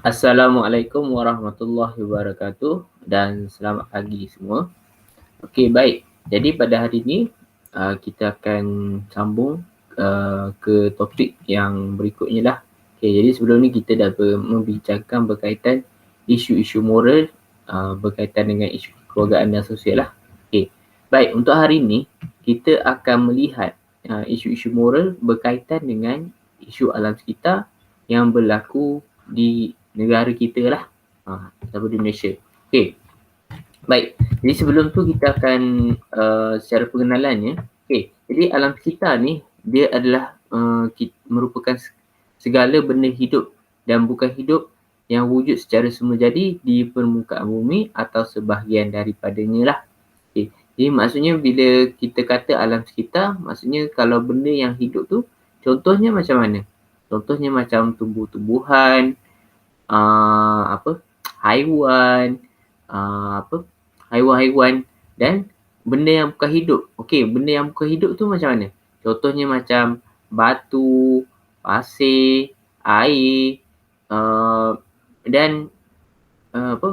Assalamualaikum warahmatullahi wabarakatuh dan selamat pagi semua. Okey, baik. Jadi pada hari ini kita akan sambung ke topik yang berikutnya lah. Okey, jadi sebelum ni kita dah membincangkan berkaitan isu-isu moral berkaitan dengan isu kekeluargaan dan sosial lah. Okey, baik. Untuk hari ini kita akan melihat isu-isu moral berkaitan dengan isu alam sekitar yang berlaku di negara kita lah, ataupun di Malaysia. Okey, baik. Jadi sebelum tu kita akan secara pengenalannya. Okey, jadi alam sekitar ni dia adalah merupakan segala benda hidup dan bukan hidup yang wujud secara semula jadi di permukaan bumi atau sebahagian daripadanya lah. Okey, jadi maksudnya bila kita kata alam sekitar, maksudnya kalau benda yang hidup tu contohnya macam mana? Contohnya macam tumbuh-tumbuhan, haiwan, haiwan-haiwan dan benda yang bukan hidup. Okey, benda yang bukan hidup tu macam mana? Contohnya macam batu, pasir, air, dan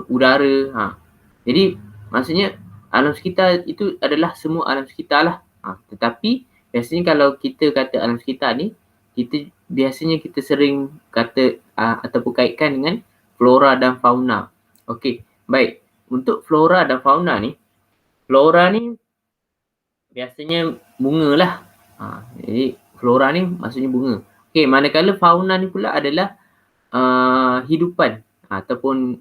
udara. Jadi maksudnya alam sekitar itu adalah semua alam sekitar lah. Tetapi biasanya kalau kita kata alam sekitar ni, biasanya kita sering kata ataupun kaitkan dengan flora dan fauna. Okey, baik. Untuk flora dan fauna ni biasanya bunga lah. Jadi flora ni maksudnya bunga. Okey, manakala fauna ni pula adalah hidupan ataupun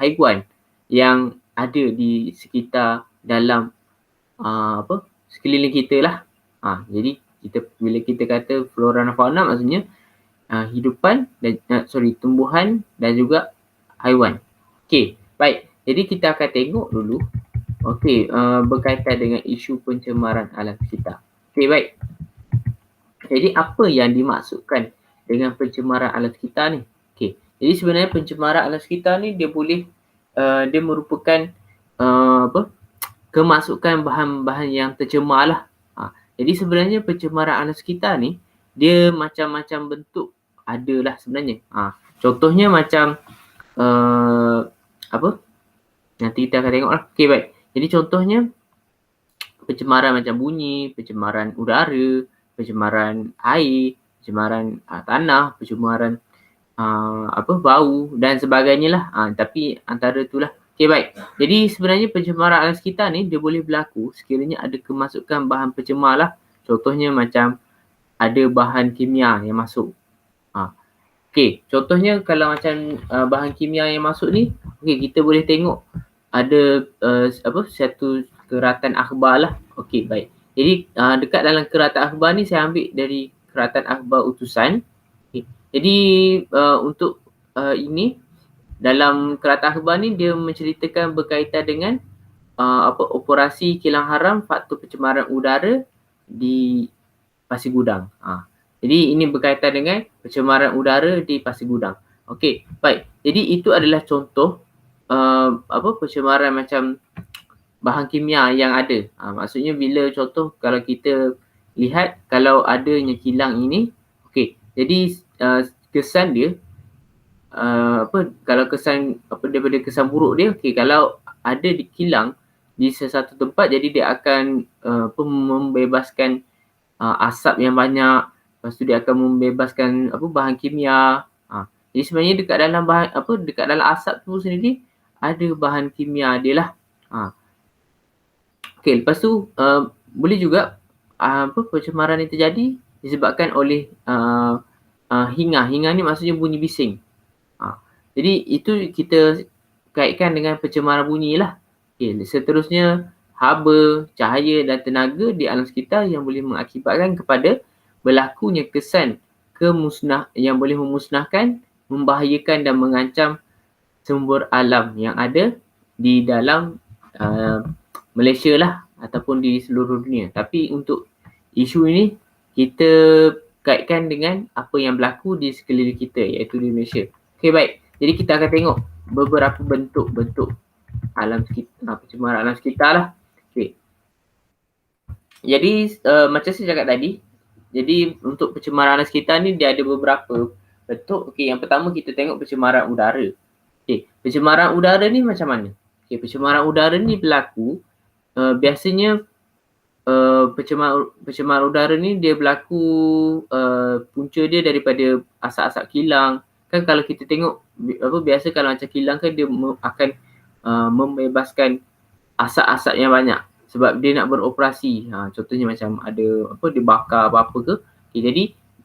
haiwan yang ada di sekitar dalam sekeliling kita lah. Jadi bila kita kata flora dan fauna maksudnya hidupan dan tumbuhan dan juga haiwan. Okey, baik. Jadi kita akan tengok dulu berkaitan dengan isu pencemaran alam sekitar. Okey, baik. Jadi apa yang dimaksudkan dengan pencemaran alam sekitar ni? Okey, jadi sebenarnya pencemaran alam sekitar ni dia merupakan kemasukan bahan-bahan yang tercemar lah. Jadi sebenarnya pencemaran alam sekitar ni dia macam-macam bentuk adalah sebenarnya. Contohnya macam nanti kita akan tengok lah. Okey, baik. Jadi contohnya pencemaran macam bunyi, pencemaran udara, pencemaran air, pencemaran tanah, pencemaran bau dan sebagainya lah. Tapi antara itulah. Okey, baik. Jadi sebenarnya pencemaran alam sekitar ni dia boleh berlaku sekiranya ada kemasukan bahan pencemar lah. Contohnya macam ada bahan kimia yang masuk. Okey, contohnya kalau macam bahan kimia yang masuk ni, okey, kita boleh tengok ada satu keratan akhbar lah. Okey, baik. Jadi dekat dalam keratan akhbar ni saya ambil dari keratan akhbar utusan. Okay. Jadi untuk ini dalam keratan akhbar ni dia menceritakan berkaitan dengan operasi kilang haram faktor pencemaran udara di Pasir Gudang. Jadi ini berkaitan dengan pencemaran udara di Pasir Gudang. Okey, baik. Jadi itu adalah contoh pencemaran macam bahan kimia yang ada. Maksudnya bila contoh kalau kita lihat kalau adanya kilang ini, okey. Jadi kesan dia kalau kesan daripada kesan buruk dia, okey, kalau ada di kilang di sesuatu tempat jadi dia akan membebaskan asap yang banyak, lepas tu dia akan membebaskan bahan kimia. Jadi sebenarnya dekat dalam asap tu sendiri ada bahan kimia dia lah. Okey, lepas tu boleh juga pencemaran yang terjadi disebabkan oleh hinga. Hinga ni maksudnya bunyi bising. Jadi itu kita kaitkan dengan pencemaran bunyi lah. Okay, seterusnya haba, cahaya dan tenaga di alam sekitar yang boleh mengakibatkan kepada berlakunya kesan yang boleh memusnahkan, membahayakan dan mengancam sumber alam yang ada di dalam Malaysia lah ataupun di seluruh dunia. Tapi untuk isu ini kita kaitkan dengan apa yang berlaku di sekeliling kita iaitu di Malaysia. Okey, baik. Jadi kita akan tengok beberapa bentuk-bentuk alam sekitar, pencemaran alam sekitar lah. Okay. Jadi macam saya cakap tadi, jadi untuk pencemaran alam sekitar ni dia ada beberapa bentuk, okey, yang pertama kita tengok pencemaran udara. Okey, pencemaran udara ni macam mana? Okey, pencemaran udara ni berlaku biasanya pencemaran udara ni dia berlaku punca dia daripada asap-asap kilang. Kan kalau kita tengok biasa kalau macam kilang kan dia akan membebaskan asap-asap yang banyak sebab dia nak beroperasi. Contohnya macam ada dia bakar apa-apa ke. Okay, jadi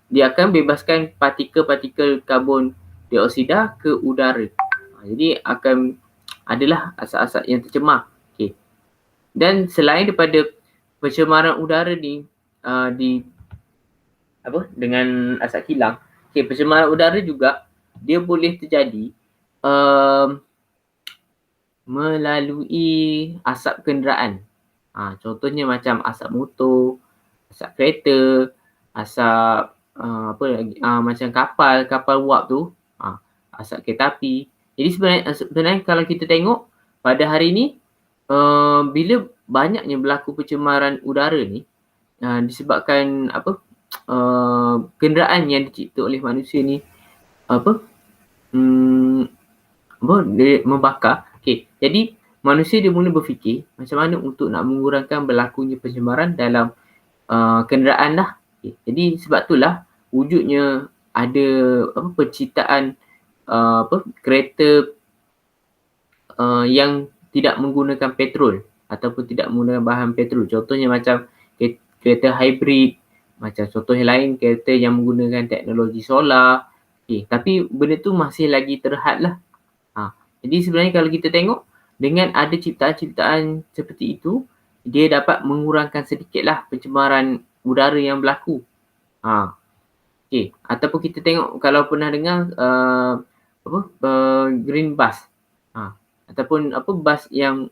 dia akan bebaskan partikel-partikel karbon dioksida ke udara. Jadi akan adalah asap-asap yang tercemar. Okay. Dan selain daripada pencemaran udara ni dengan asap kilang, okay, pencemaran udara juga dia boleh terjadi melalui asap kenderaan. Contohnya macam asap motor, asap kereta, asap macam kapal wap tu, asap kereta api. Jadi sebenarnya kalau kita tengok pada hari ni bila banyaknya berlaku pencemaran udara ni disebabkan kenderaan yang dicipta oleh manusia ni dia membakar. Okay. Jadi manusia dia mula berfikir macam mana untuk nak mengurangkan berlakunya pencemaran dalam kenderaan lah. Okay. Jadi sebab itulah wujudnya ada penciptaan kereta yang tidak menggunakan petrol ataupun tidak menggunakan bahan petrol. Contohnya macam kereta hybrid, macam contoh yang lain kereta yang menggunakan teknologi solar. Okay. Tapi benda tu masih lagi terhad lah. Jadi sebenarnya kalau kita tengok dengan ada ciptaan-ciptaan seperti itu, dia dapat mengurangkan sedikitlah pencemaran udara yang berlaku. Okay. Ataupun kita tengok kalau pernah dengar green bus. Ataupun bas yang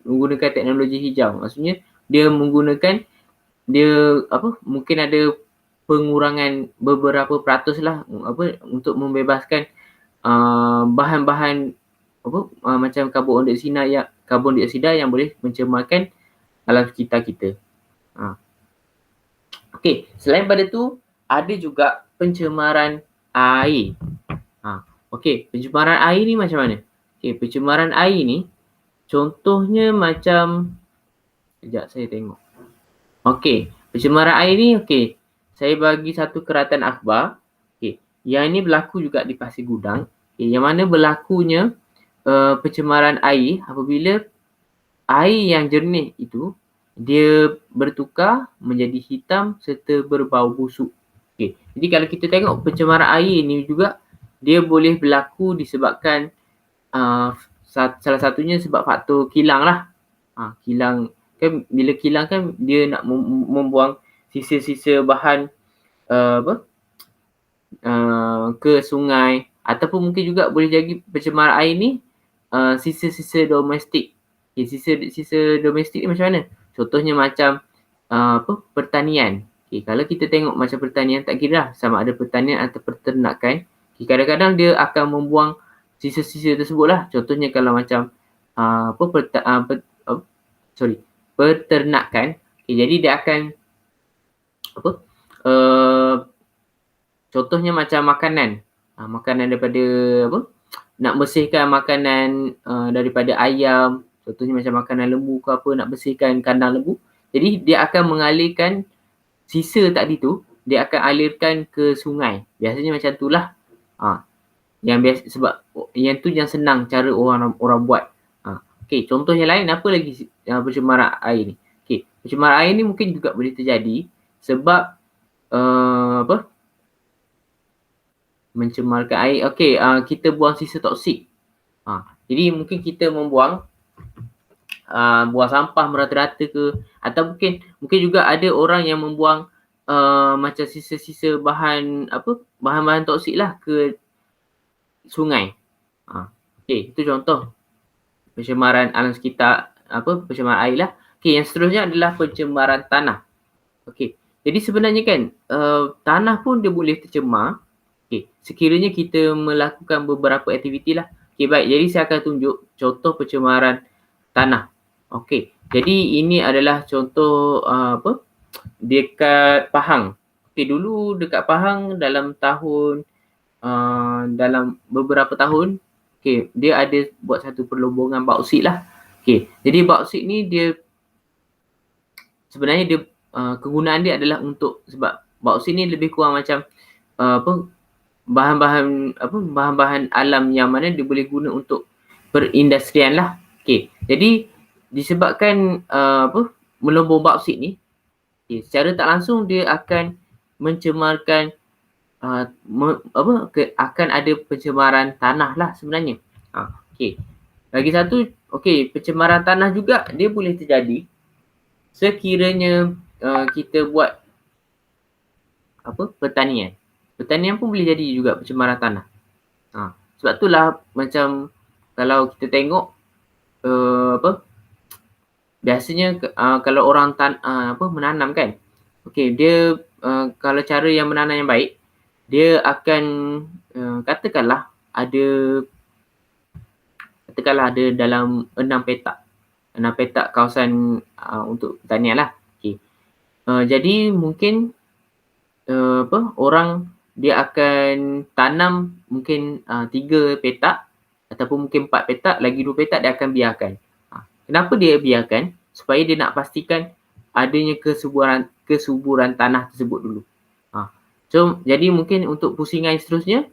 menggunakan teknologi hijau. Maksudnya dia menggunakan mungkin ada pengurangan beberapa peratus lah untuk membebaskan bahan-bahan macam karbon dioksida yang boleh mencemarkan alam sekitar kita. Okey, selain pada tu ada juga pencemaran air. Okey, pencemaran air ni macam mana? Okey, pencemaran air ni contohnya macam sekejap saya tengok. Okey, pencemaran air ni saya bagi satu keratan akhbar. Okey, yang ini berlaku juga di Pasir Gudang. Okay, yang mana berlakunya pencemaran air apabila air yang jernih itu dia bertukar menjadi hitam serta berbau busuk. Okay. Jadi kalau kita tengok pencemaran air ni juga dia boleh berlaku disebabkan salah satunya sebab faktor kilang lah. Kilang kan, bila kilang kan dia nak membuang sisa-sisa bahan ke sungai, ataupun mungkin juga boleh jadi pencemaran air ni sisa-sisa domestik. Sisa domestik ni macam mana? Contohnya macam pertanian. Kalau kita tengok macam pertanian, tak kira lah sama ada pertanian atau peternakan, kadang-kadang dia akan membuang sisa-sisa tersebut lah. Contohnya kalau macam peternakan, jadi dia akan contohnya macam makanan daripada nak bersihkan makanan daripada ayam, contohnya macam makanan lembu ke apa, nak bersihkan kandang lembu. Jadi dia akan mengalirkan sisa tadi tu, dia akan alirkan ke sungai. Biasanya macam itulah. Yang biasa, sebab yang tu yang senang cara orang buat. Okey, contoh yang lain apa lagi pencemaran air ni? Okey, pencemaran air ni mungkin juga boleh terjadi sebab mencemarkan air. Okey, kita buang sisa toksik. Jadi mungkin kita membuang buang sampah merata-rata ke, atau mungkin juga ada orang yang membuang macam sisa-sisa bahan-bahan toksik lah ke sungai. Okey, itu contoh pencemaran alam sekitar, pencemaran air lah. Okey, yang seterusnya adalah pencemaran tanah. Okey, jadi sebenarnya kan tanah pun dia boleh tercemar. Okey, sekiranya kita melakukan beberapa aktiviti lah. Okey, baik. Jadi saya akan tunjuk contoh pencemaran tanah. Okey, jadi ini adalah contoh dekat Pahang. Okey, dulu dekat Pahang dalam tahun dalam beberapa tahun, dia ada buat satu perlombongan bauksit lah. Jadi bauksit ni dia sebenarnya dia kegunaan dia adalah untuk, sebab bauksit ni lebih kurang macam bahan-bahan alam yang mana dia boleh guna untuk perindustrian lah. Jadi disebabkan melobor bauksit ni, secara tak langsung dia akan mencemarkan akan ada pencemaran tanah lah sebenarnya. Lagi satu, pencemaran tanah juga dia boleh terjadi sekiranya kita buat pertanian. Pertanian pun boleh jadi juga pencemaran tanah. Sebab itulah macam kalau kita tengok biasanya kalau orang menanam kan, dia kalau cara yang menanam yang baik, dia akan katakanlah ada dalam 6 petak kawasan untuk pertanian lah. Jadi mungkin orang dia akan tanam mungkin 3 petak ataupun mungkin 4 petak, lagi 2 petak dia akan biarkan. Kenapa dia biarkan? Supaya dia nak pastikan adanya kesuburan tanah tersebut dulu. So jadi mungkin untuk pusingan seterusnya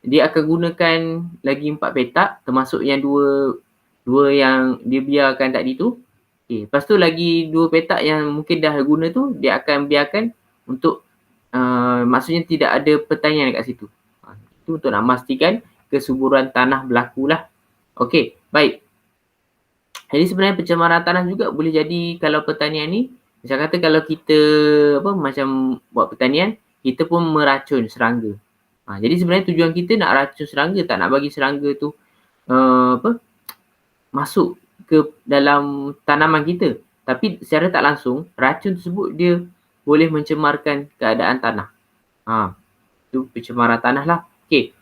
dia akan gunakan lagi 4 petak termasuk yang dua yang dia biarkan tadi tu. Lepas tu lagi 2 petak yang mungkin dah guna tu dia akan biarkan untuk maksudnya tidak ada pertanian dekat situ. Itu untuk nak memastikan kesuburan tanah berlaku lah. Baik. Jadi sebenarnya pencemaran tanah juga boleh jadi kalau pertanian ni, macam kata kalau kita macam buat pertanian, kita pun meracun serangga. Jadi sebenarnya tujuan kita nak racun serangga, tak nak bagi serangga tu masuk ke dalam tanaman kita. Tapi secara tak langsung, racun tersebut dia boleh mencemarkan keadaan tanah. Itu pencemaran tanah lah.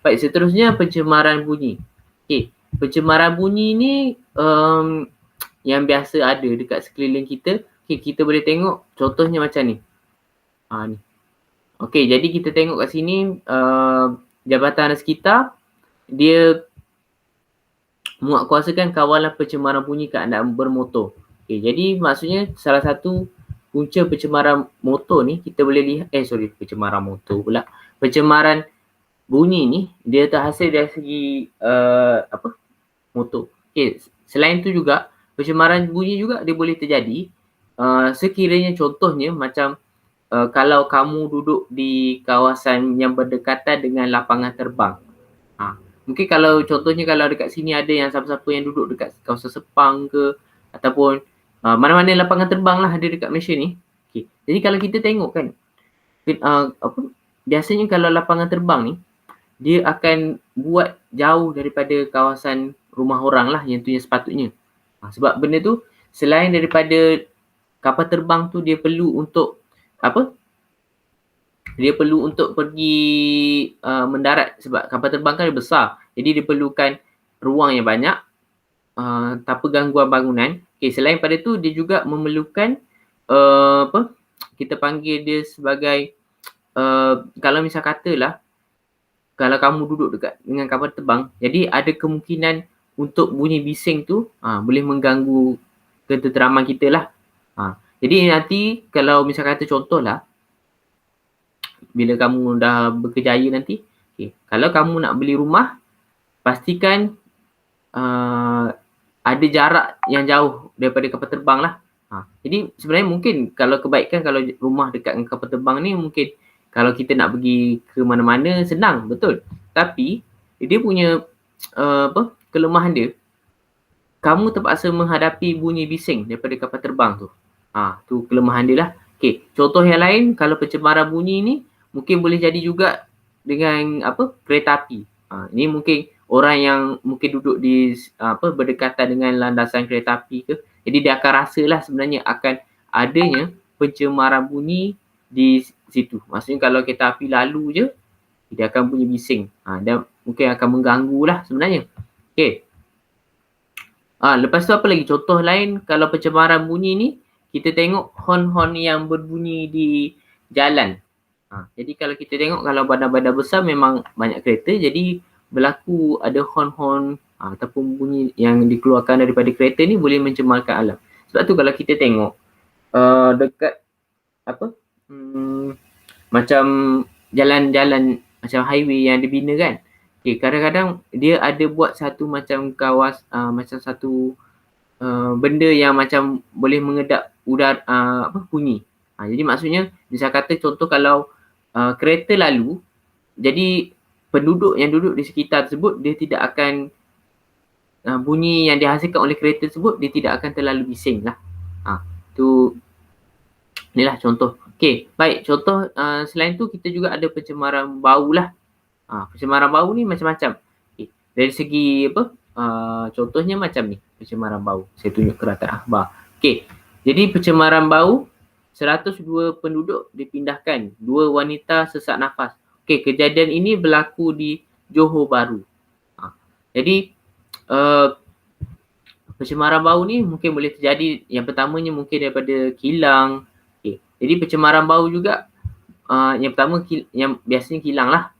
Baik, seterusnya pencemaran bunyi. Pencemaran bunyi ni yang biasa ada dekat sekeliling kita. Kita boleh tengok contohnya macam ni. Ni. Jadi kita tengok kat sini Jabatan Sekitar dia menguatkuasakan kawalan pencemaran bunyi keadaan bermotor. Jadi maksudnya salah satu punca pencemaran motor ni kita boleh lihat pencemaran motor pula. Pencemaran bunyi ni dia terhasil dari segi motor. Selain tu juga pencemaran bunyi juga dia boleh terjadi sekiranya contohnya macam kalau kamu duduk di kawasan yang berdekatan dengan lapangan terbang. Mungkin kalau contohnya kalau dekat sini ada yang siapa-siapa yang duduk dekat kawasan Sepang ke ataupun mana-mana lapangan terbang lah ada dekat Malaysia ni. Jadi kalau kita tengok kan biasanya kalau lapangan terbang ni dia akan buat jauh daripada kawasan rumah orang lah yang tu yang sepatutnya. Sebab benda tu selain daripada kapal terbang tu dia perlu untuk dia perlu untuk pergi mendarat sebab kapal terbang kan besar. Jadi dia perlukan ruang yang banyak tanpa gangguan bangunan. Selain pada tu dia juga memerlukan kita panggil dia sebagai kalau misal katalah kalau kamu duduk dekat dengan kapal terbang, jadi ada kemungkinan untuk bunyi bising tu boleh mengganggu ketenteraman kita lah. Jadi nanti kalau misal kata contohlah bila kamu dah berkejaya nanti, kalau kamu nak beli rumah, pastikan ada jarak yang jauh daripada kapal terbang lah. Jadi sebenarnya mungkin kalau kebaikan kalau rumah dekat dengan kapal terbang ni mungkin kalau kita nak pergi ke mana-mana senang, betul. Tapi dia punya kelemahan dia, kamu terpaksa menghadapi bunyi bising daripada kapal terbang tu. Tu kelemahan dia lah. Contoh yang lain kalau pencemaran bunyi ni mungkin boleh jadi juga dengan kereta api. Ini mungkin orang yang mungkin duduk di berdekatan dengan landasan kereta api ke, jadi dia akan rasalah sebenarnya akan adanya pencemaran bunyi di situ. Maksudnya kalau kereta api lalu je, dia akan bunyi bising. Dan mungkin akan mengganggu lah sebenarnya. Lepas tu apa lagi? Contoh lain kalau pencemaran bunyi ni, kita tengok hon-hon yang berbunyi di jalan. Jadi kalau kita tengok kalau bandar-bandar besar memang banyak kereta, jadi berlaku ada hon-hon ataupun bunyi yang dikeluarkan daripada kereta ni boleh mencemarkan alam. Sebab tu kalau kita tengok dekat apa macam jalan-jalan macam highway yang dibina kan, kadang-kadang dia ada buat satu macam macam satu benda yang macam boleh mengedap udara bunyi. Jadi maksudnya misal kata contoh kalau kereta lalu, jadi penduduk yang duduk di sekitar tersebut dia tidak akan bunyi yang dihasilkan oleh kereta tersebut dia tidak akan terlalu bising lah. Tu inilah contoh. Okey, baik, contoh selain tu kita juga ada pencemaran bau lah. Pencemaran bau ni macam-macam. Dari segi contohnya macam ni, pencemaran bau. Saya tunjuk ke rata akhbar. Okey. Jadi pencemaran bau 102 penduduk dipindahkan, 2 wanita sesak nafas. Okey, kejadian ini berlaku di Johor Bahru. Jadi pencemaran bau ni mungkin boleh terjadi, yang pertamanya mungkin daripada kilang. Jadi pencemaran bau juga yang pertama yang biasanya kilang lah.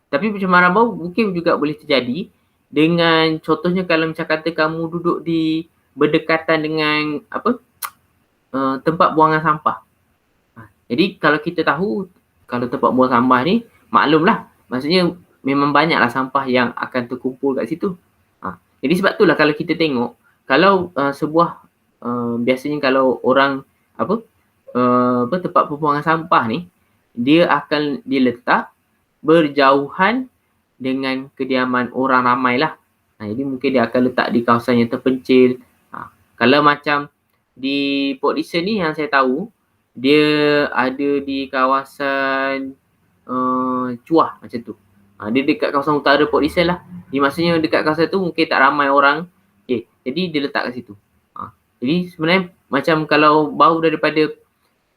Tapi pencemaran bau mungkin juga boleh terjadi dengan contohnya kalau macam kata kamu duduk di berdekatan dengan tempat buangan sampah. Jadi kalau kita tahu kalau tempat buang sampah ni maklumlah, maksudnya memang banyaklah sampah yang akan terkumpul kat situ. Jadi sebab itulah kalau kita tengok kalau sebuah biasanya kalau orang tempat pembuangan sampah ni dia akan diletak berjauhan dengan kediaman orang ramai lah. Jadi mungkin dia akan letak di kawasan yang terpencil. Kalau macam di Port Dickson ni yang saya tahu, dia ada di kawasan Cuah macam tu. Dia dekat kawasan utara Port Dickson lah. Jadi maksudnya dekat kawasan tu mungkin tak ramai orang. Jadi dia letak kat situ. Jadi sebenarnya macam kalau bau daripada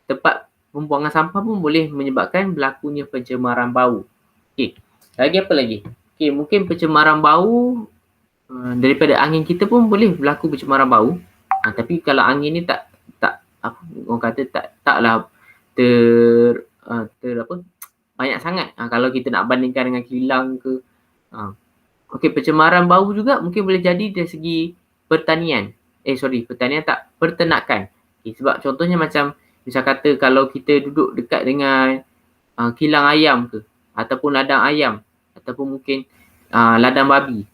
tempat pembuangan sampah pun boleh menyebabkan berlakunya pencemaran bau. Lagi apa lagi? Mungkin pencemaran bau daripada angin kita pun boleh berlaku pencemaran bau. Tapi kalau angin ni orang kata taklah banyak sangat. Kalau kita nak bandingkan dengan kilang ke. Pencemaran bau juga mungkin boleh jadi dari segi pertanian. Peternakan. Sebab contohnya macam misal kata kalau kita duduk dekat dengan kilang ayam ke, ataupun ladang ayam, ataupun mungkin ladang babi,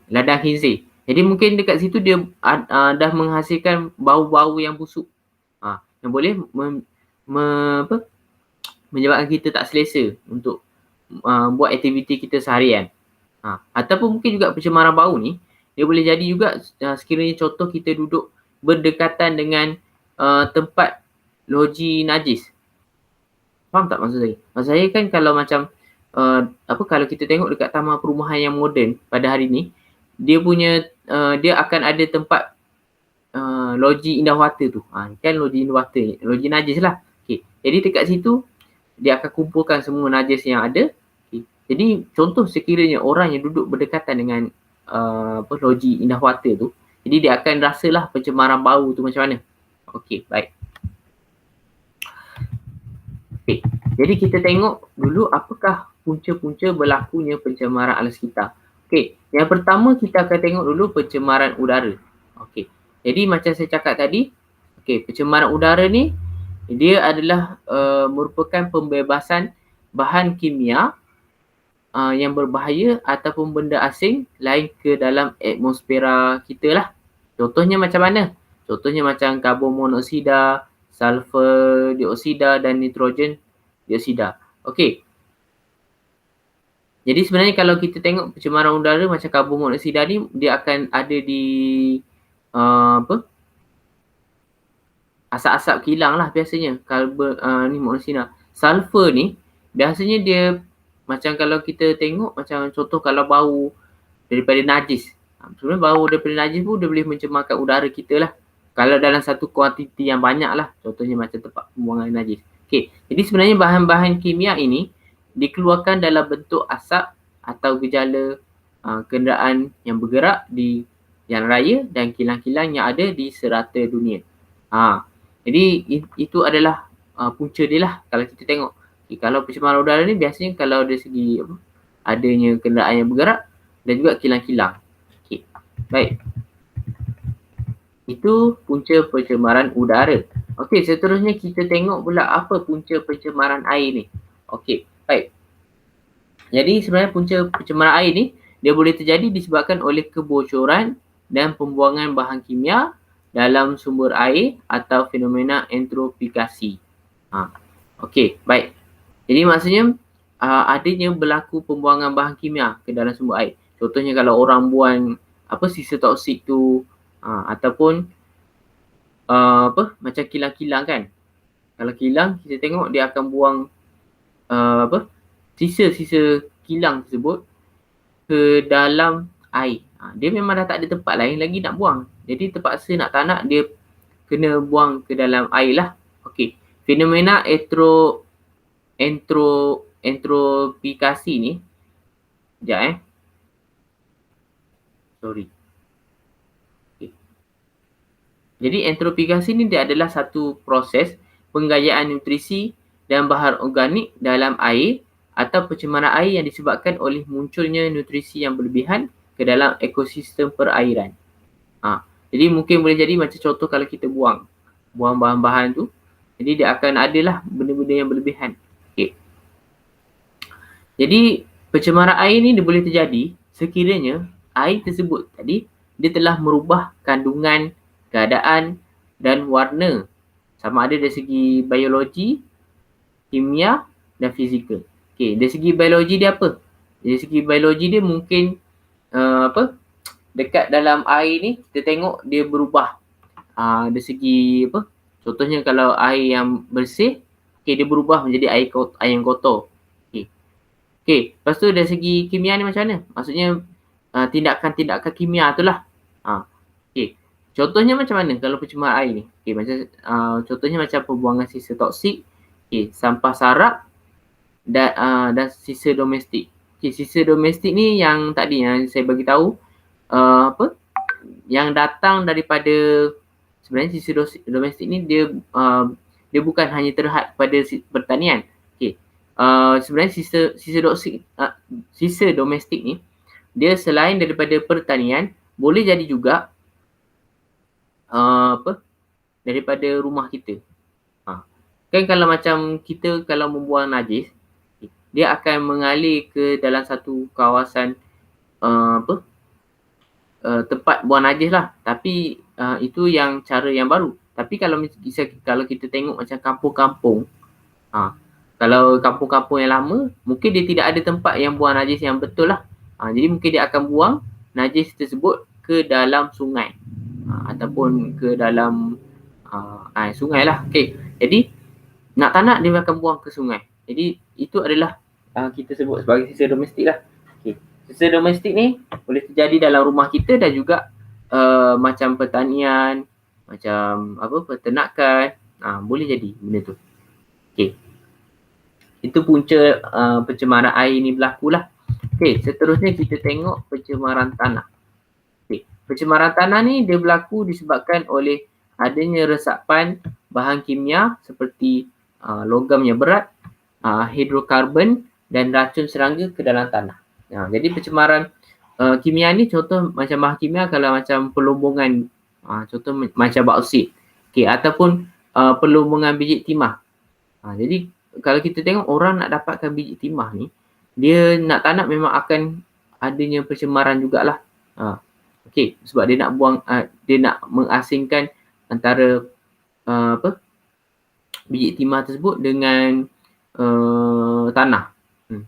ladang khinzir. Jadi mungkin dekat situ dia dah menghasilkan bau-bau yang busuk, yang boleh menyebabkan kita tak selesa untuk buat aktiviti kita seharian. Ataupun mungkin juga pencemaran bau ni dia boleh jadi juga sekiranya contoh kita duduk berdekatan dengan tempat loji najis. Faham tak maksud saya? Maksud saya kan kalau macam kalau kita tengok dekat taman perumahan yang moden pada hari ni, dia punya dia akan ada tempat loji indah water tu. Kan loji indah water, loji najis lah. Jadi dekat situ dia akan kumpulkan semua najis yang ada. Jadi contoh sekiranya orang yang duduk berdekatan dengan loji indah water tu, jadi dia akan rasalah pencemaran bau tu macam mana. Baik. Jadi kita tengok dulu apakah punca-punca berlakunya pencemaran alam sekitar. Yang pertama kita akan tengok dulu pencemaran udara. Jadi macam saya cakap tadi, pencemaran udara ni dia adalah merupakan pembebasan bahan kimia yang berbahaya ataupun benda asing lain ke dalam atmosfera kita lah. Contohnya macam mana? Contohnya macam karbon monoksida, sulfur dioksida dan nitrogen dioksida. Jadi sebenarnya kalau kita tengok pencemaran udara macam karbon monoksida ni dia akan ada di asap-asap kilang lah biasanya. Karbon ni monoksida. Sulfur ni biasanya dia macam kalau kita tengok macam contoh kalau bau daripada najis. Sebenarnya bau daripada najis pun dia boleh mencemarkan udara kita lah. Kalau dalam satu kuantiti yang banyak lah. Contohnya macam tempat pembuangan najis. Jadi sebenarnya bahan-bahan kimia ini dikeluarkan dalam bentuk asap atau gejala kenderaan yang bergerak di jalan raya dan kilang-kilang yang ada di serata dunia. Jadi itu adalah punca dia lah kalau kita tengok. Okay, kalau pencemaran udara ni biasanya kalau dari segi adanya kenderaan yang bergerak dan juga kilang-kilang. Okay. Baik. Itu punca pencemaran udara. Okey, seterusnya kita tengok pula apa punca pencemaran air ni. Okey, baik. Jadi sebenarnya punca pencemaran air ni dia boleh terjadi disebabkan oleh kebocoran dan pembuangan bahan kimia dalam sumber air atau fenomena entrofikasi. Okey, baik. Jadi maksudnya adanya berlaku pembuangan bahan kimia ke dalam sumber air. Contohnya kalau orang buang sisa toksik tu ataupun macam kilang-kilang kan. Kalau kilang kita tengok dia akan buang sisa-sisa kilang tersebut ke dalam air. Dia memang dah tak ada tempat lain lagi nak buang. Jadi terpaksa nak tak nak dia kena buang ke dalam air lah. Okey. Fenomena entrofikasi ni sekejap sorry. Okay. Jadi entrofikasi ni dia adalah satu proses penggayaan nutrisi dan bahan organik dalam air atau pencemaran air yang disebabkan oleh munculnya nutrisi yang berlebihan ke dalam ekosistem perairan. Jadi mungkin boleh jadi macam contoh kalau kita buang bahan-bahan tu, jadi dia akan adalah benda-benda yang berlebihan. Okay. Jadi pencemaran air ni dia boleh terjadi sekiranya air tersebut tadi dia telah merubah kandungan, keadaan dan warna sama ada dari segi biologi, kimia dan fizikal. Okey, dari segi biologi dia apa? Dari segi biologi dia mungkin dekat dalam air ni kita tengok dia berubah. Dari segi contohnya kalau air yang bersih, dia berubah menjadi air yang kotor. Okey, lepas tu dari segi kimia ni macam mana? Maksudnya tindakan-tindakan kimia tu lah. Okey, contohnya macam mana kalau pencemaran air ni? Okey, macam contohnya macam pembuangan sisa toksik, sampah sarap dan sisa domestik. Okey, sisa domestik ni yang tadi yang saya bagi tahu yang datang daripada sebenarnya sisa domestik ni dia bukan hanya terhad pada pertanian. Okey. Sebenarnya sisa domestik ni dia selain daripada pertanian boleh jadi juga daripada rumah kita. Kan kalau macam kita kalau membuang najis, dia akan mengalir ke dalam satu kawasan tempat buang najis lah. Tapi itu yang cara yang baru. Tapi kalau kita tengok macam kampung-kampung, kalau kampung-kampung yang lama, mungkin dia tidak ada tempat yang buang najis yang betul lah. Jadi mungkin dia akan buang najis tersebut ke dalam sungai ataupun ke dalam sungai lah. Okay. Jadi nak tak nak dia akan buang ke sungai. Jadi itu adalah kita sebut sebagai sisa domestik lah. Okay. Sisa domestik ni boleh terjadi dalam rumah kita dan juga macam pertanian, macam peternakan, boleh jadi benda tu. Okay. Itu punca pencemaran air ni berlaku lah. Okay, seterusnya kita tengok pencemaran tanah. Okay. Pencemaran tanah ni dia berlaku disebabkan oleh adanya resapan bahan kimia seperti logam yang berat, hidrokarbon dan racun serangga ke dalam tanah. Jadi pencemaran kimia ni contoh macam bahan kimia kalau macam pelumbungan, contoh macam bauksit, ataupun pelumbungan biji timah. Jadi kalau kita tengok orang nak dapatkan biji timah ni, dia nak tak nak memang akan adanya pencemaran jugalah. Okey, sebab dia nak buang, dia nak mengasingkan antara biji timah tersebut dengan tanah.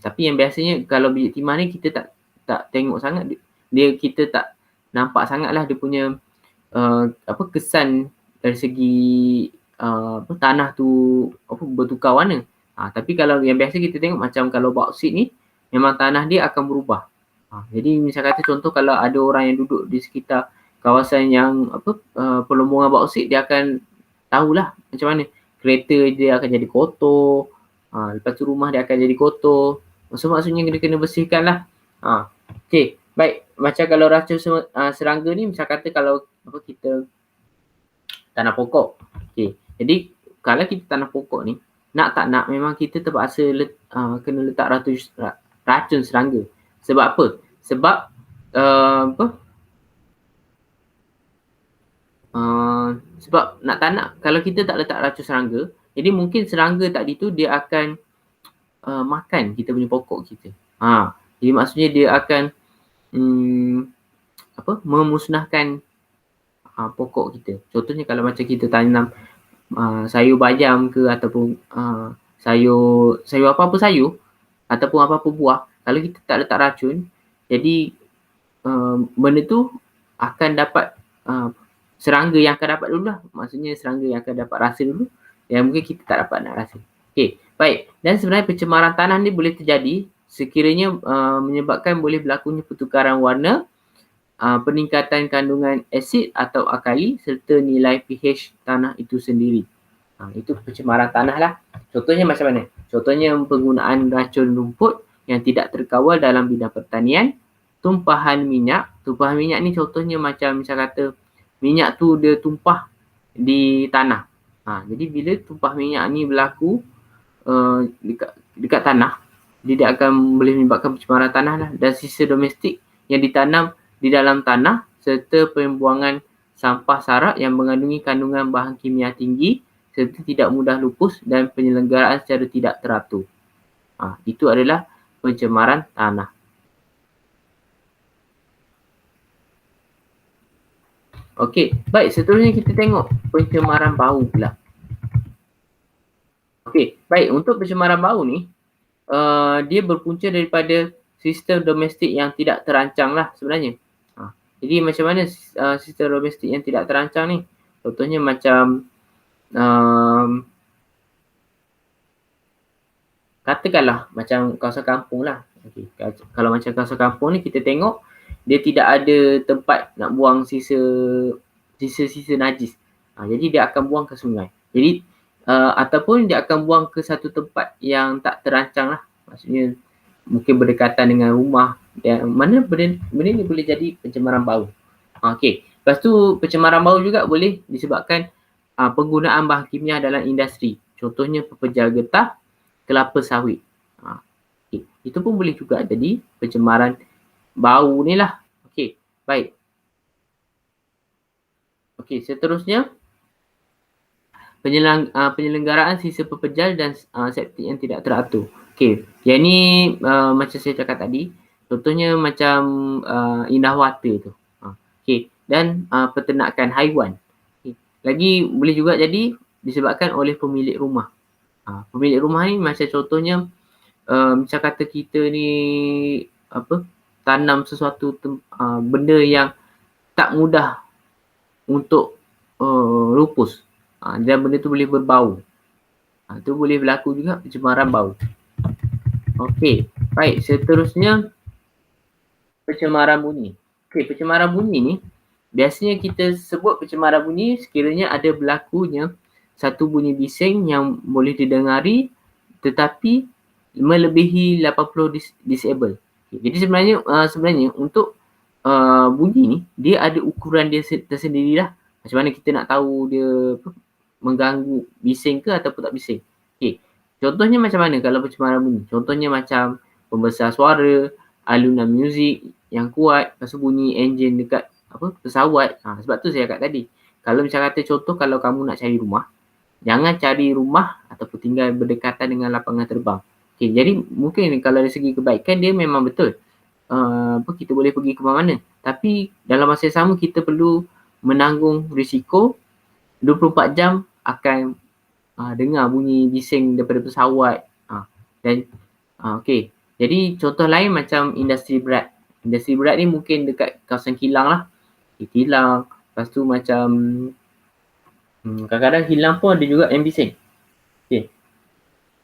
Tapi yang biasanya kalau biji timah ni kita tak tengok sangat, kita tak nampak sangatlah dia punya kesan dari segi tanah tu bertukar warna. Tapi kalau yang biasa kita tengok macam kalau bauksit ni memang tanah dia akan berubah. Jadi misal kata contoh kalau ada orang yang duduk di sekitar kawasan yang pelumbungan bauksit, dia akan tahulah macam mana kereta dia akan jadi kotor, lepas tu rumah dia akan jadi kotor. Maksudnya dia kena bersihkan lah. Okey, baik. Macam kalau racun serangga ni misal kata kalau kita tanam pokok. Okey. Jadi kalau kita tanam pokok ni, nak tak nak memang kita terpaksa kena letak racun serangga. Sebab apa? Sebab sebab nak tak nak, kalau kita tak letak racun serangga, jadi mungkin serangga tadi tu dia akan makan kita punya pokok kita. Jadi maksudnya dia akan memusnahkan pokok kita. Contohnya kalau macam kita tanam sayur bayam ke ataupun sayur apa-apa sayur ataupun apa-apa buah, kalau kita tak letak racun, jadi benda tu akan dapat serangga yang akan dapat dulu lah. Maksudnya serangga yang akan dapat rasa dulu yang mungkin kita tak dapat nak rasa. Okey, baik. Dan sebenarnya pencemaran tanah ni boleh terjadi sekiranya menyebabkan boleh berlakunya pertukaran warna, peningkatan kandungan asid atau alkali serta nilai pH tanah itu sendiri. Itu pencemaran tanah lah. Contohnya macam mana? Contohnya penggunaan racun rumput yang tidak terkawal dalam bidang pertanian, tumpahan minyak. Tumpahan minyak ni contohnya macam misal kata minyak tu dia tumpah di tanah. Jadi bila tumpah minyak ni berlaku dekat tanah, dia akan boleh menyebabkan pencemaran tanah lah. Dan sisa domestik yang ditanam di dalam tanah serta pembuangan sampah sarak yang mengandungi kandungan bahan kimia tinggi serta tidak mudah lupus dan penyelenggaraan secara tidak teratur. Itu adalah pencemaran tanah. Okey, baik, seterusnya kita tengok pencemaran bau pula. Okey, baik, untuk pencemaran bau ni dia berpunca daripada sistem domestik yang tidak terancang lah sebenarnya. Jadi macam mana sistem domestik yang tidak terancang ni? Contohnya macam katakanlah macam kawasan kampung lah. Okay. Kalau macam kawasan kampung ni kita tengok dia tidak ada tempat nak buang sisa-sisa najis. Jadi dia akan buang ke sungai. Jadi ataupun dia akan buang ke satu tempat yang tak terancang lah. Maksudnya mungkin berdekatan dengan rumah. Dan mana benda ni boleh jadi pencemaran bau. Okey. Lepas tu pencemaran bau juga boleh disebabkan penggunaan bahan kimia dalam industri. Contohnya pepejal getah, kelapa sawit. Okay. Itu pun boleh juga jadi pencemaran bau ni lah. Okey, baik. Okey, seterusnya penyelenggaraan sisa pepejal dan septik yang tidak teratur. Okey, yang ni macam saya cakap tadi, contohnya macam indah water tu. Okey, dan peternakan haiwan. Okay. Lagi boleh juga jadi disebabkan oleh pemilik rumah. Pemilik rumah ni macam contohnya macam kata kita ni tanam sesuatu benda yang tak mudah untuk lupus. Dan benda tu boleh berbau. Itu boleh berlaku juga pencemaran bau. Okey, baik, seterusnya pencemaran bunyi. Okey, pencemaran bunyi ni biasanya kita sebut pencemaran bunyi sekiranya ada berlakunya satu bunyi bising yang boleh didengari tetapi melebihi 80 decibel. Okay. Jadi sebenarnya untuk bunyi ni dia ada ukuran dia tersendirilah. Macam mana kita nak tahu dia mengganggu bising ke ataupun tak bising. Okay. Contohnya macam mana kalau pencemaran bunyi? Contohnya macam pembesar suara, alunan muzik yang kuat, lepas tu bunyi enjin dekat pesawat. Sebab tu saya cakap tadi. Kalau macam kata contoh kalau kamu nak cari rumah, jangan cari rumah ataupun tinggal berdekatan dengan lapangan terbang. Okay, jadi mungkin kalau dari segi kebaikan dia memang betul. Kita boleh pergi ke mana-mana. Tapi dalam masa yang sama kita perlu menanggung risiko 24 jam akan dengar bunyi bising daripada pesawat. Okey. Jadi contoh lain macam industri berat. Industri berat ni mungkin dekat kawasan kilang lah. Kilang. Lepas tu macam kadang-kadang hilang pun ada juga yang bising. Okay.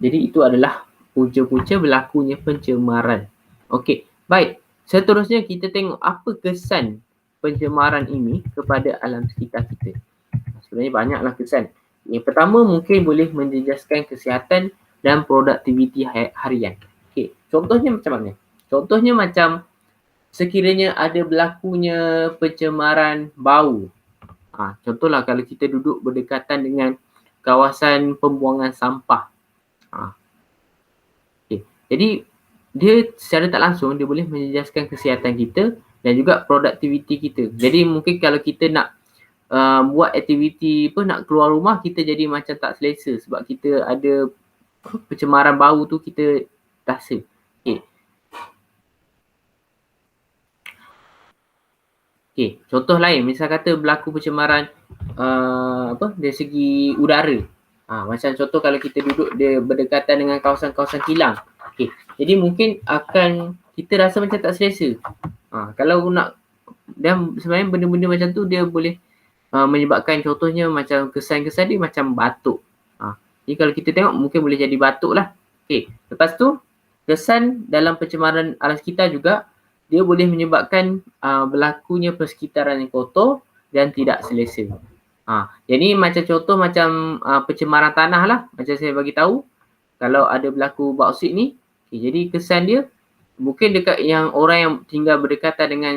Jadi itu adalah punca-punca berlakunya pencemaran. Okey, baik. Seterusnya kita tengok apa kesan pencemaran ini kepada alam sekitar kita. Sebenarnya banyaklah kesan. Yang pertama mungkin boleh menjejaskan kesihatan dan produktiviti harian. Okey, contohnya macam mana? Contohnya macam sekiranya ada berlakunya pencemaran bau. Contohlah kalau kita duduk berdekatan dengan kawasan pembuangan sampah. Okay. Jadi dia secara tak langsung dia boleh menjejaskan kesihatan kita dan juga produktiviti kita. Jadi mungkin kalau kita nak buat aktiviti nak keluar rumah, kita jadi macam tak selesa sebab kita ada pencemaran bau tu kita rasa. Okay, contoh lain, misal kata berlaku pencemaran dari segi udara. Macam contoh kalau kita duduk dia berdekatan dengan kawasan-kawasan kilang. Okay, jadi mungkin akan kita rasa macam tak selesa. Kalau nak, dan sebenarnya benda-benda macam tu dia boleh menyebabkan contohnya macam kesan-kesan dia macam batuk. Jadi kalau kita tengok mungkin boleh jadi batuk lah. Okay, lepas tu kesan dalam pencemaran alam sekitar juga dia boleh menyebabkan berlakunya persekitaran yang kotor dan tidak selesa. Jadi macam contoh macam pencemaran tanah lah, macam saya bagi tahu kalau ada berlaku bauksit ni, jadi kesan dia mungkin dekat yang orang yang tinggal berdekatan dengan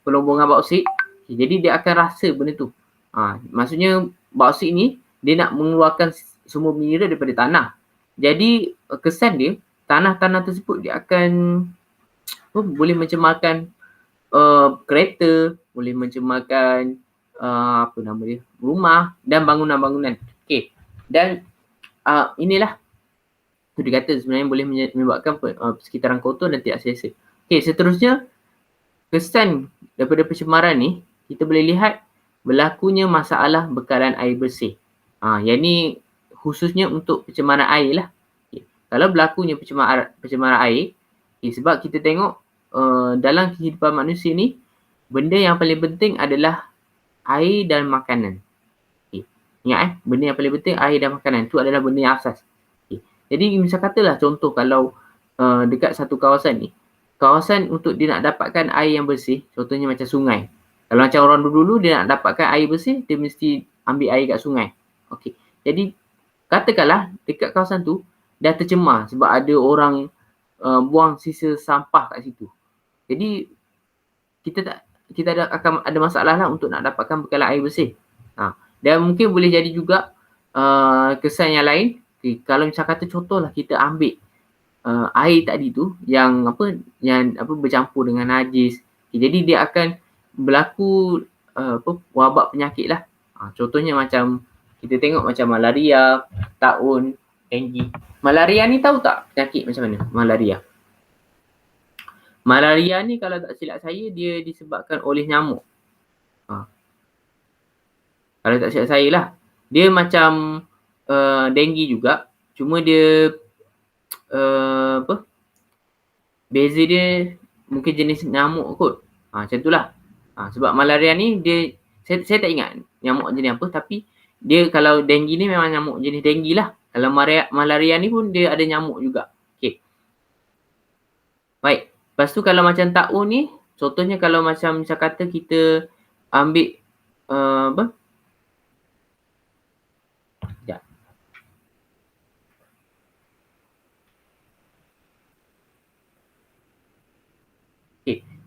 pelombongan bauksit, jadi dia akan rasa benda tu. Maksudnya bauksit ni dia nak mengeluarkan semua mineral daripada tanah. Jadi kesan dia tanah-tanah tersebut dia akan boleh mencemarkan kereta, boleh mencemarkan rumah dan bangunan-bangunan. Okay. Dan inilah tu dikata sebenarnya boleh menyebabkan persekitaran kotor dan tidak selesa. Okay, seterusnya kesan daripada pencemaran ni kita boleh lihat berlakunya masalah bekalan air bersih. Yang ni khususnya untuk pencemaran air lah. Kalau berlakunya pencemaran air, sebab kita tengok dalam kehidupan manusia ni, benda yang paling penting adalah air dan makanan. Ingat benda yang paling penting air dan makanan. Itu adalah benda yang asas. Jadi misal katalah contoh kalau dekat satu kawasan ni, kawasan untuk dia nak dapatkan air yang bersih, contohnya macam sungai. Kalau macam orang dulu-dulu dia nak dapatkan air bersih, dia mesti ambil air kat sungai. Okay. Jadi katakanlah dekat kawasan tu dah tercemar sebab ada orang buang sisa sampah kat situ. Jadi kita akan ada masalah lah untuk nak dapatkan bekalan air bersih. Dan mungkin boleh jadi juga kesan yang lain. Kalau macam kata contohlah kita ambil air tadi tu yang bercampur dengan najis. Jadi dia akan berlaku wabak penyakit lah. Contohnya macam kita tengok macam malaria, taun, denggi. Malaria ni tahu tak penyakit macam mana? Malaria ni kalau tak silap saya dia disebabkan oleh nyamuk. Kalau tak silap saya lah. Dia macam denggi juga. Cuma dia beza dia mungkin jenis nyamuk kot. Macam tu lah. Sebab malaria ni dia saya tak ingat nyamuk jenis apa, tapi dia kalau denggi ni memang nyamuk jenis denggi lah. Kalau malaria ni pun dia ada nyamuk juga. Okay. Baik. Lepas tu kalau macam taun ni, contohnya kalau macam kata kita ambil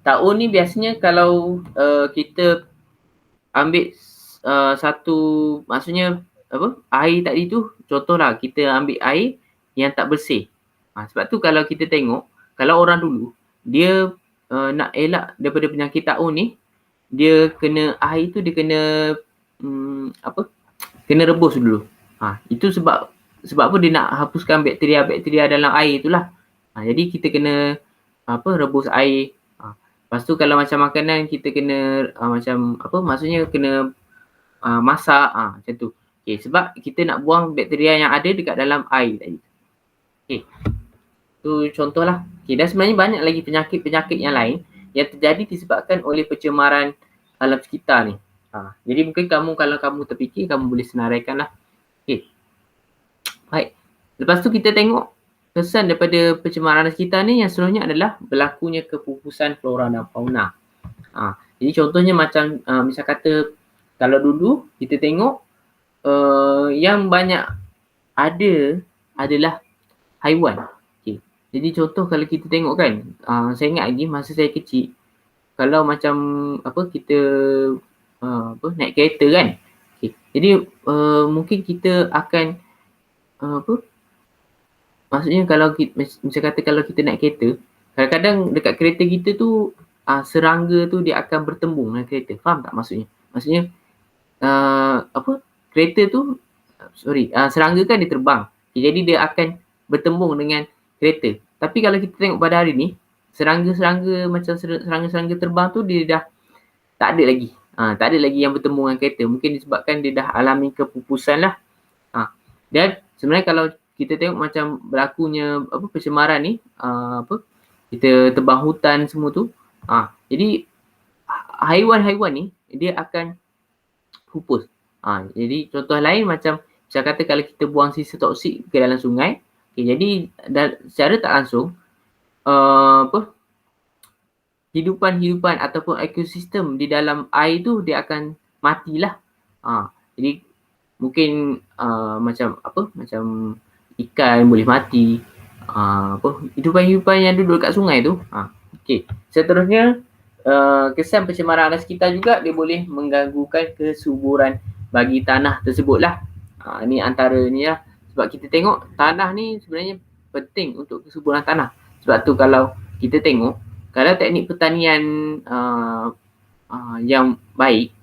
taun ni biasanya kalau kita ambil satu, maksudnya air tadi tu, contohlah kita ambil air yang tak bersih. Sebab tu kalau kita tengok, kalau orang dulu dia nak elak daripada penyakit taun ni, dia kena air tu dia kena kena rebus dulu. Itu sebab apa dia nak hapuskan bakteria-bakteria dalam air itulah. Jadi kita kena rebus air. Lepas tu kalau macam makanan kita kena maksudnya kena masak macam tu. Okay, sebab kita nak buang bakteria yang ada dekat dalam air tadi. Okay. Tu contohlah. Okay, dan sebenarnya banyak lagi penyakit-penyakit yang lain yang terjadi disebabkan oleh pencemaran alam sekitar ni. Jadi mungkin kalau kamu terfikir, kamu boleh senaraikan lah. Okay. Baik. Lepas tu kita tengok kesan daripada pencemaran sekitar ni yang seterusnya adalah berlakunya kepupusan flora dan fauna. Jadi contohnya macam misal kata kalau dulu kita tengok yang banyak ada adalah haiwan. Okay. Jadi contoh kalau kita tengok kan, saya ingat lagi masa saya kecil, kalau macam kita naik kereta kan. Okay. Jadi mungkin kita akan maksudnya kalau macam kata kalau kita naik kereta, kadang-kadang dekat kereta kita tu serangga tu dia akan bertembung dengan kereta. Faham tak maksudnya? Maksudnya kereta tu serangga kan dia terbang. Okay, jadi dia akan bertembung dengan kereta. Tapi kalau kita tengok pada hari ni, serangga-serangga macam serangga-serangga terbang tu dia dah tak ada lagi. Tak ada lagi yang bertemu dengan kereta. Mungkin disebabkan dia dah alami kepupusan lah. Dan sebenarnya kalau kita tengok macam berlakunya pencemaran ni, kita tebang hutan semua tu. Jadi haiwan-haiwan ni dia akan pupus. Jadi contoh lain macam saya kata kalau kita buang sisa toksik ke dalam sungai, jadi secara tak langsung hidupan ataupun ekosistem di dalam air tu dia akan matilah. Jadi mungkin macam ikan boleh mati, hidupan-hidupan yang duduk kat sungai tu. Okey. Seterusnya kesan pencemaran alam sekitar juga dia boleh mengganggukan kesuburan bagi tanah tersebutlah. Ni antara ni lah. Sebab kita tengok tanah ni sebenarnya penting untuk kesuburan tanah. Sebab tu kalau kita tengok kalau teknik pertanian yang baik,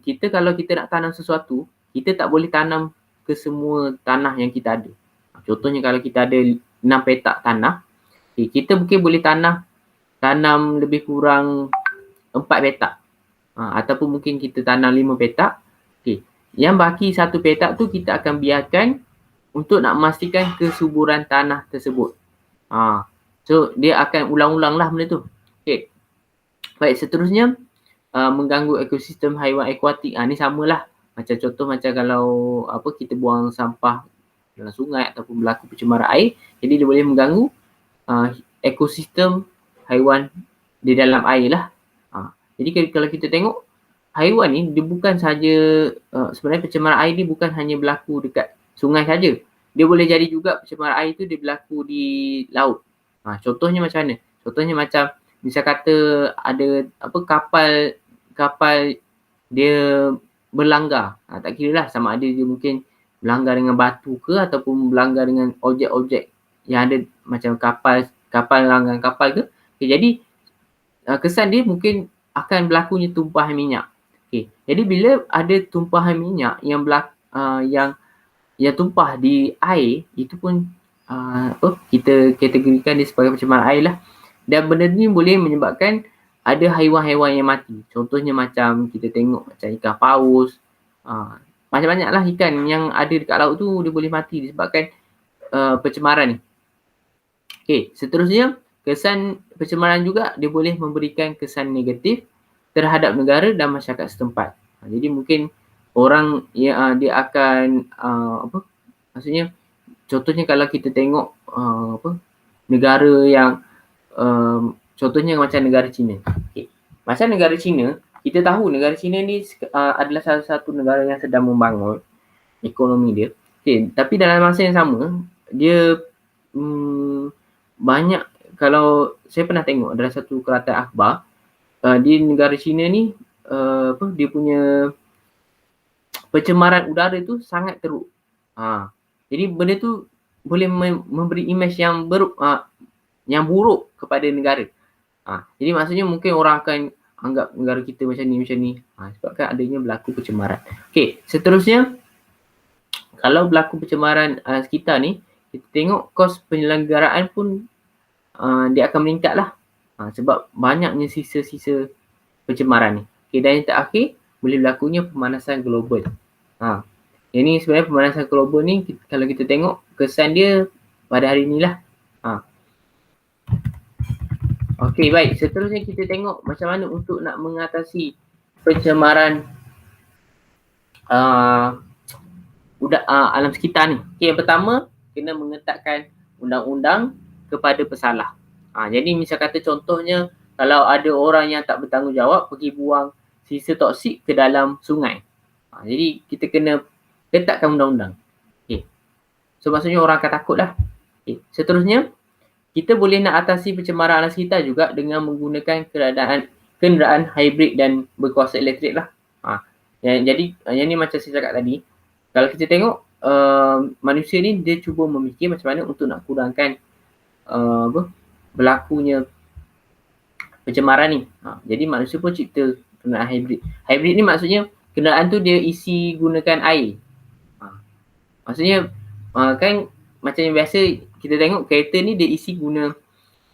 kita kalau kita nak tanam sesuatu, kita tak boleh tanam ke semua tanah yang kita ada. Contohnya kalau kita ada 6 petak tanah, kita mungkin boleh tanam lebih kurang 4 petak. Ataupun mungkin kita tanam 5 petak. Yang baki 1 petak tu kita akan biarkan untuk nak memastikan kesuburan tanah tersebut. So dia akan ulang-ulang lah benda tu. Okay. Baik, seterusnya mengganggu ekosistem haiwan akuatik. Ni samalah. Macam contoh macam kalau kita buang sampah dalam sungai ataupun berlaku pencemaran air, jadi dia boleh mengganggu ekosistem haiwan di dalam air lah. Jadi kalau kita tengok haiwan ni dia bukan saja sebenarnya pencemaran air ni bukan hanya berlaku dekat sungai saja. Dia boleh jadi juga pencemaran air tu dia berlaku di laut. Contohnya macam mana? Contohnya macam misal kata ada kapal dia berlanggar. Tak kira lah sama ada dia mungkin berlanggar dengan batu ke ataupun berlanggar dengan objek-objek yang ada macam kapal langgar kapal ke. Jadi kesan dia mungkin akan berlakunya tumpahan minyak. Jadi bila ada tumpahan minyak yang tumpah di air, itu pun kita kategorikan dia sebagai pencemaran air lah. Dan benda ni boleh menyebabkan ada haiwan-haiwan yang mati. Contohnya macam kita tengok macam ikan paus. Banyak-banyak lah ikan yang ada dekat laut tu dia boleh mati disebabkan pencemaran ni. Seterusnya kesan pencemaran juga dia boleh memberikan kesan negatif terhadap negara dan masyarakat setempat. Jadi mungkin orang dia akan maksudnya contohnya kalau kita tengok negara yang contohnya macam negara China. Macam negara China, kita tahu negara China ni adalah salah satu negara yang sedang membangun ekonomi dia. Tapi dalam masa yang sama, dia banyak, kalau saya pernah tengok dalam satu kerata akhbar, di negara China ni dia punya pencemaran udara tu sangat teruk. Jadi benda tu boleh memberi imej yang buruk kepada negara. Jadi maksudnya mungkin orang akan anggap negara kita macam ni. Sebabkan adanya berlaku pencemaran. Seterusnya kalau berlaku pencemaran sekitar ni, kita tengok kos penyelenggaraan pun dia akan meningkat lah. Sebab banyaknya sisa-sisa pencemaran ni. Dan yang terakhir, boleh berlakunya pemanasan global. Ini sebenarnya pemanasan global ni kalau kita tengok kesan dia pada hari ni lah. Baik. Seterusnya kita tengok macam mana untuk nak mengatasi pencemaran alam sekitar ni. Yang pertama, kena mengetatkan undang-undang kepada pesalah. Jadi misal kata contohnya kalau ada orang yang tak bertanggungjawab pergi buang sisa toksik ke dalam sungai. Jadi kita kena ketatkan undang-undang. So maksudnya orang akan takut lah. Seterusnya, kita boleh nak atasi pencemaran alam sekitar juga dengan menggunakan kenderaan hybrid dan berkuasa elektrik lah. Jadi yang ni macam saya cakap tadi, kalau kita tengok manusia ni dia cuba memikir macam mana untuk nak kurangkan berlakunya pencemaran ni. Jadi manusia pun cipta kenderaan hybrid. Hybrid ni maksudnya kenderaan tu dia isi gunakan air. Maksudnya kan macam yang biasa kita tengok kereta ni dia isi guna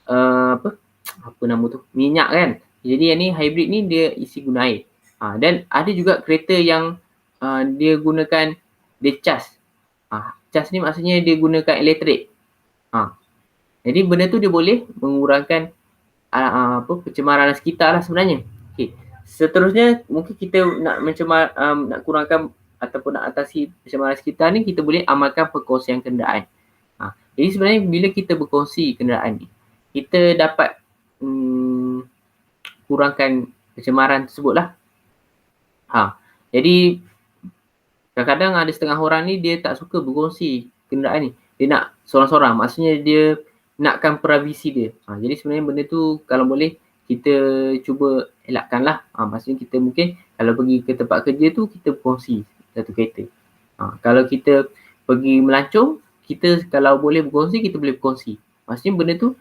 apa nama tu, minyak kan. Jadi yang ni hybrid ni dia isi guna air. Dan ada juga kereta yang dia gunakan dia cas. Cas ni maksudnya dia gunakan elektrik. Jadi benda tu dia boleh mengurangkan pencemaran sekitar lah sebenarnya. Okay. Seterusnya mungkin kita nak nak kurangkan ataupun nak atasi pencemaran sekitar ni, kita boleh amalkan perkongsian kenderaan. Jadi sebenarnya bila kita berkongsi kenderaan ni, kita dapat kurangkan pencemaran tersebut lah. Jadi kadang-kadang ada setengah orang ni dia tak suka berkongsi kenderaan ni. Dia nak sorang-sorang, maksudnya dia nakkan privasi dia. Jadi sebenarnya benda tu kalau boleh kita cuba elakkan lah. Maksudnya kita mungkin kalau pergi ke tempat kerja tu kita berkongsi satu kereta. Kalau kita pergi melancong, kita kalau boleh berkongsi, kita boleh berkongsi. Maksudnya benda tu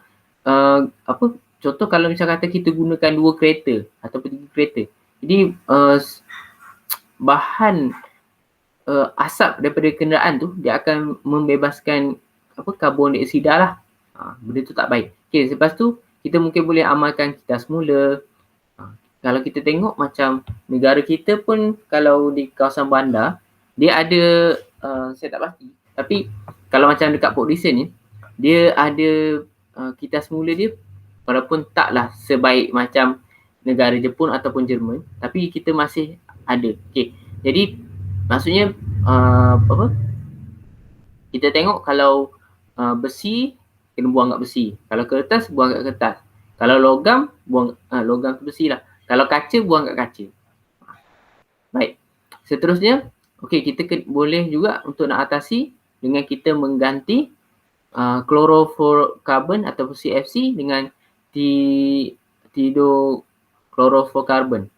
contoh kalau misal kata kita gunakan 2 kereta ataupun 3 kereta. Jadi bahan asap daripada kenderaan tu dia akan membebaskan karbon dioksida lah. Benda tu tak baik. Okay, lepas tu kita mungkin boleh amalkan kitas semula. Kalau kita tengok macam negara kita pun kalau di kawasan bandar, dia ada, saya tak pasti. Tapi kalau macam dekat Port Dickson ni, dia ada kitas semula dia walaupun taklah sebaik macam negara Jepun ataupun Jerman, tapi kita masih ada. Okay. Jadi maksudnya kita tengok kalau besi kena buang kat besi. Kalau kertas buang kat kertas. Kalau logam buang logam ke besi lah. Kalau kaca buang kat kaca. Baik. Seterusnya, kita boleh juga untuk nak atasi dengan kita mengganti chlorofluorocarbon ataupun CFC dengan tiodo-chlorofluorocarbon.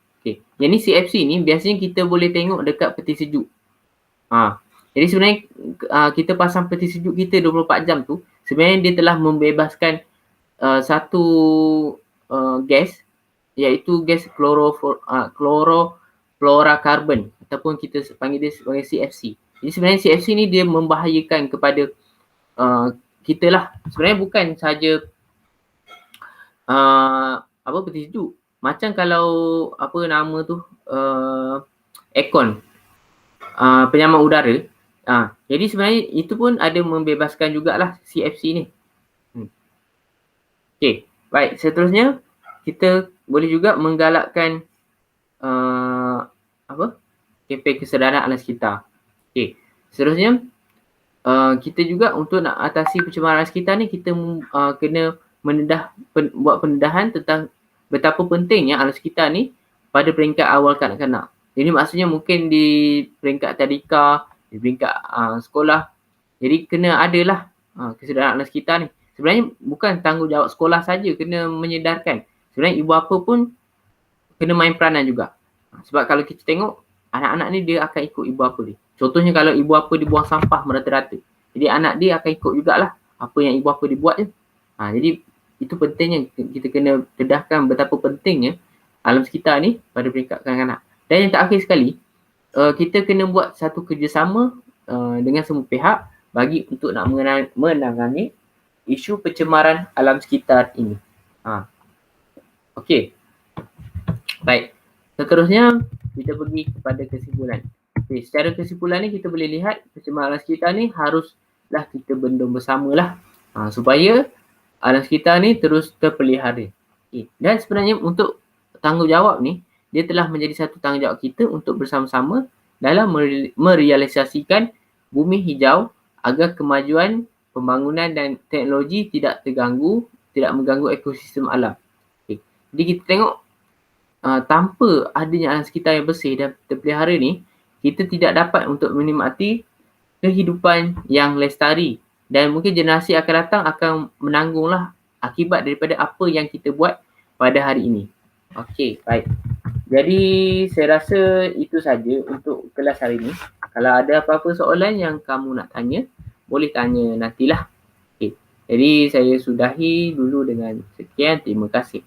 Yang ni CFC ni biasanya kita boleh tengok dekat peti sejuk. Jadi sebenarnya kita pasang peti sejuk kita 24 jam tu, sebenarnya dia telah membebaskan satu gas, iaitu gas chlorofluorocarbon ataupun kita panggil dia sebagai CFC. Jadi sebenarnya CFC ni dia membahayakan kepada kita lah. Sebenarnya bukan sahaja peti sejuk. Macam kalau aircon, penyaman udara. Jadi sebenarnya itu pun ada membebaskan jugalah CFC ni. Okay, baik. Seterusnya kita boleh juga menggalakkan kempen kesedaran alam sekitar. Okay. Seterusnya kita juga untuk nak atasi pencemaran sekitar ni, kita kena buat pendedahan tentang betapa pentingnya alam sekitar ni pada peringkat awal kanak-kanak. Jadi maksudnya mungkin di peringkat tadika, di peringkat sekolah. Jadi kena adalah kesedaran alam sekitar ni. Sebenarnya bukan tanggungjawab sekolah saja kena menyedarkan. Sebenarnya ibu bapa pun kena main peranan juga. Sebab kalau kita tengok anak-anak ni dia akan ikut ibu bapa dia. Contohnya kalau ibu bapa dia buang sampah merata-rata, jadi anak dia akan ikut jugalah apa yang ibu bapa dia buat je. Jadi itu pentingnya kita kena dedahkan betapa pentingnya alam sekitar ni pada peringkat kanak-kanak. Dan yang terakhir sekali, kita kena buat satu kerjasama dengan semua pihak bagi untuk nak menangani isu pencemaran alam sekitar ini. Okey. Baik. Seterusnya kita pergi kepada kesimpulan. Okay, secara kesimpulan ni kita boleh lihat pencemaran alam sekitar ni haruslah kita bendung bersamalah supaya alam sekitar ni terus terpelihara. Okay. Dan sebenarnya untuk tanggungjawab ni, dia telah menjadi satu tanggungjawab kita untuk bersama-sama dalam merealisasikan bumi hijau agar kemajuan pembangunan dan teknologi tidak mengganggu ekosistem alam. Okay. Jadi kita tengok tanpa adanya alam sekitar yang bersih dan terpelihara ni, kita tidak dapat untuk menikmati kehidupan yang lestari dan mungkin generasi akan datang akan menanggunglah akibat daripada apa yang kita buat pada hari ini. Okey, baik. Jadi saya rasa itu saja untuk kelas hari ini. Kalau ada apa-apa soalan yang kamu nak tanya, boleh tanya nantilah. Okey. Jadi saya sudahi dulu dengan sekian, terima kasih.